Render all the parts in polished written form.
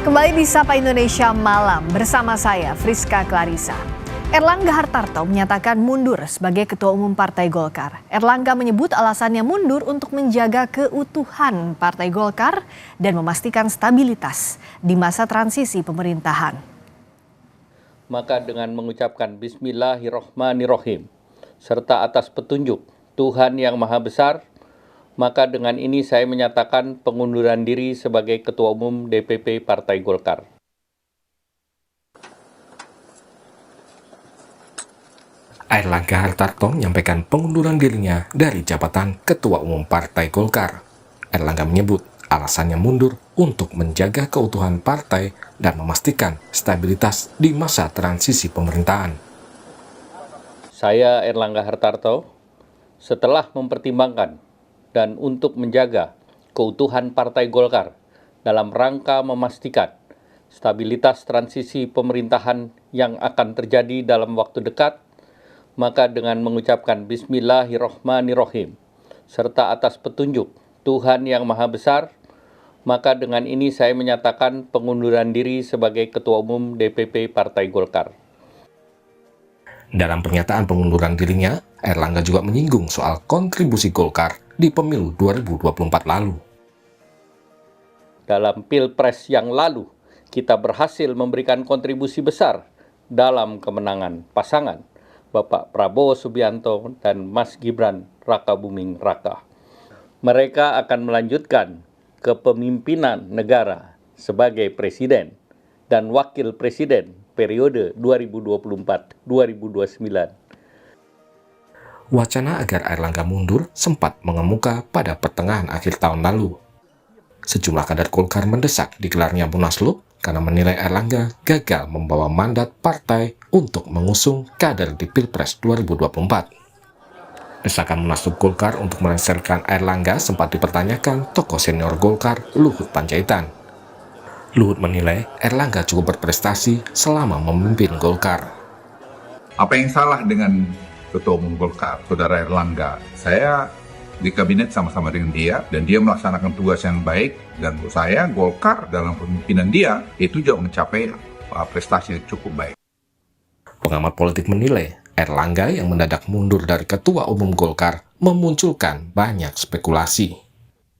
Kembali di Sapa Indonesia Malam bersama saya Friska Clarissa. Erlangga Hartarto menyatakan mundur sebagai Ketua Umum Partai Golkar. Erlangga menyebut alasannya mundur untuk menjaga keutuhan Partai Golkar dan memastikan stabilitas di masa transisi pemerintahan. Maka dengan mengucapkan Bismillahirrohmanirrohim serta atas petunjuk Tuhan Yang Maha Besar, maka dengan ini saya menyatakan pengunduran diri sebagai Ketua Umum DPP Partai Golkar. Erlangga Hartarto menyampaikan pengunduran dirinya dari jabatan Ketua Umum Partai Golkar. Erlangga menyebut alasannya mundur untuk menjaga keutuhan partai dan memastikan stabilitas di masa transisi pemerintahan. Saya Erlangga Hartarto, setelah mempertimbangkan dan untuk menjaga keutuhan Partai Golkar dalam rangka memastikan stabilitas transisi pemerintahan yang akan terjadi dalam waktu dekat, maka dengan mengucapkan Bismillahirrohmanirrohim serta atas petunjuk Tuhan Yang Maha Besar, maka dengan ini saya menyatakan pengunduran diri sebagai Ketua Umum DPP Partai Golkar. Dalam pernyataan pengunduran dirinya, Erlangga juga menyinggung soal kontribusi Golkar di pemilu 2024 lalu. Dalam Pilpres yang lalu, kita berhasil memberikan kontribusi besar dalam kemenangan pasangan Bapak Prabowo Subianto dan Mas Gibran Rakabuming Raka. Mereka akan melanjutkan kepemimpinan negara sebagai presiden dan wakil presiden periode 2024-2029. Wacana agar Erlangga mundur sempat mengemuka pada pertengahan akhir tahun lalu. Sejumlah kader Golkar mendesak digelarnya Munaslup karena menilai Erlangga gagal membawa mandat partai untuk mengusung kader di Pilpres 2024. Desakan Munaslup Golkar untuk melengsarkan Erlangga sempat dipertanyakan tokoh senior Golkar Luhut Panjaitan. Luhut menilai Erlangga cukup berprestasi selama memimpin Golkar. Apa yang salah dengan Ketua Umum Golkar, Saudara Erlangga? Saya di kabinet sama-sama dengan dia, dan dia melaksanakan tugas yang baik, dan menurut saya Golkar dalam pemimpinan dia itu juga mencapai prestasi yang cukup baik. Pengamat politik menilai Erlangga yang mendadak mundur dari Ketua Umum Golkar memunculkan banyak spekulasi.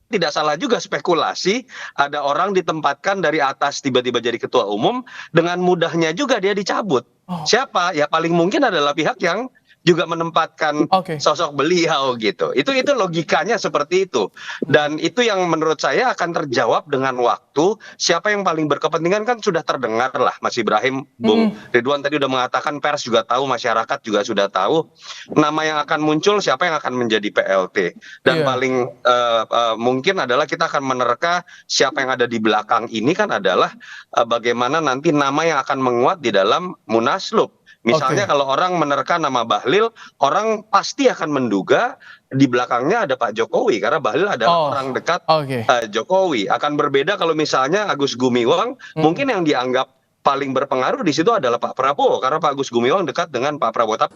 Tidak salah juga spekulasi, ada orang ditempatkan dari atas tiba-tiba jadi ketua umum, dengan mudahnya juga dia dicabut. Siapa? Ya paling mungkin adalah pihak yang juga menempatkan sosok beliau gitu. Itu logikanya seperti itu. Dan itu yang menurut saya akan terjawab dengan waktu. Siapa yang paling berkepentingan kan sudah terdengar lah, Mas Ibrahim. Bung Ridwan tadi udah mengatakan, pers juga tahu, masyarakat juga sudah tahu. Nama yang akan muncul, siapa yang akan menjadi PLT. Dan paling mungkin adalah kita akan menerka siapa yang ada di belakang ini kan adalah bagaimana nanti nama yang akan menguat di dalam Munaslup. Misalnya kalau orang menerka nama Bahlil, orang pasti akan menduga di belakangnya ada Pak Jokowi, karena Bahlil adalah orang dekat Jokowi. Akan berbeda kalau misalnya Agus Gumiwang, mungkin yang dianggap paling berpengaruh di situ adalah Pak Prabowo, karena Pak Agus Gumiwang dekat dengan Pak Prabowo.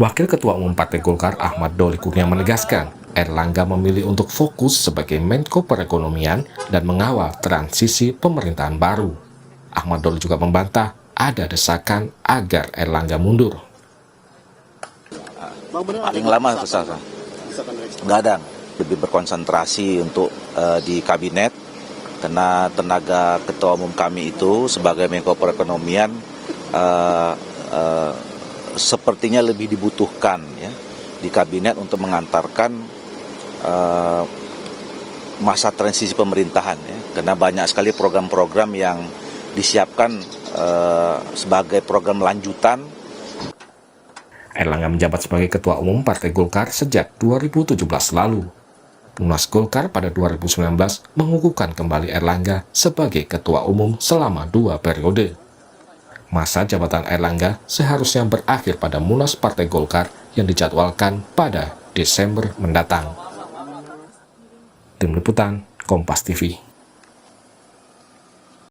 Wakil Ketua Umum Partai Golkar Ahmad Doli Kurnia menegaskan, Erlangga memilih untuk fokus sebagai Menko Perekonomian dan mengawal transisi pemerintahan baru. Ahmad Doli juga membantah ada desakan agar Erlangga mundur. Paling lama kesana, gadang lebih berkonsentrasi untuk di kabinet, karena tenaga ketua umum kami itu sebagai Menko Perekonomian sepertinya lebih dibutuhkan ya di kabinet untuk mengantarkan masa transisi pemerintahan ya, karena banyak sekali program-program yang disiapkan sebagai program lanjutan. Erlangga menjabat sebagai Ketua Umum Partai Golkar sejak 2017 lalu. Munas Golkar pada 2019 mengukuhkan kembali Erlangga sebagai Ketua Umum selama 2 periode. Masa jabatan Erlangga seharusnya berakhir pada Munas Partai Golkar yang dijadwalkan pada Desember mendatang. Tim Liputan, Kompas TV.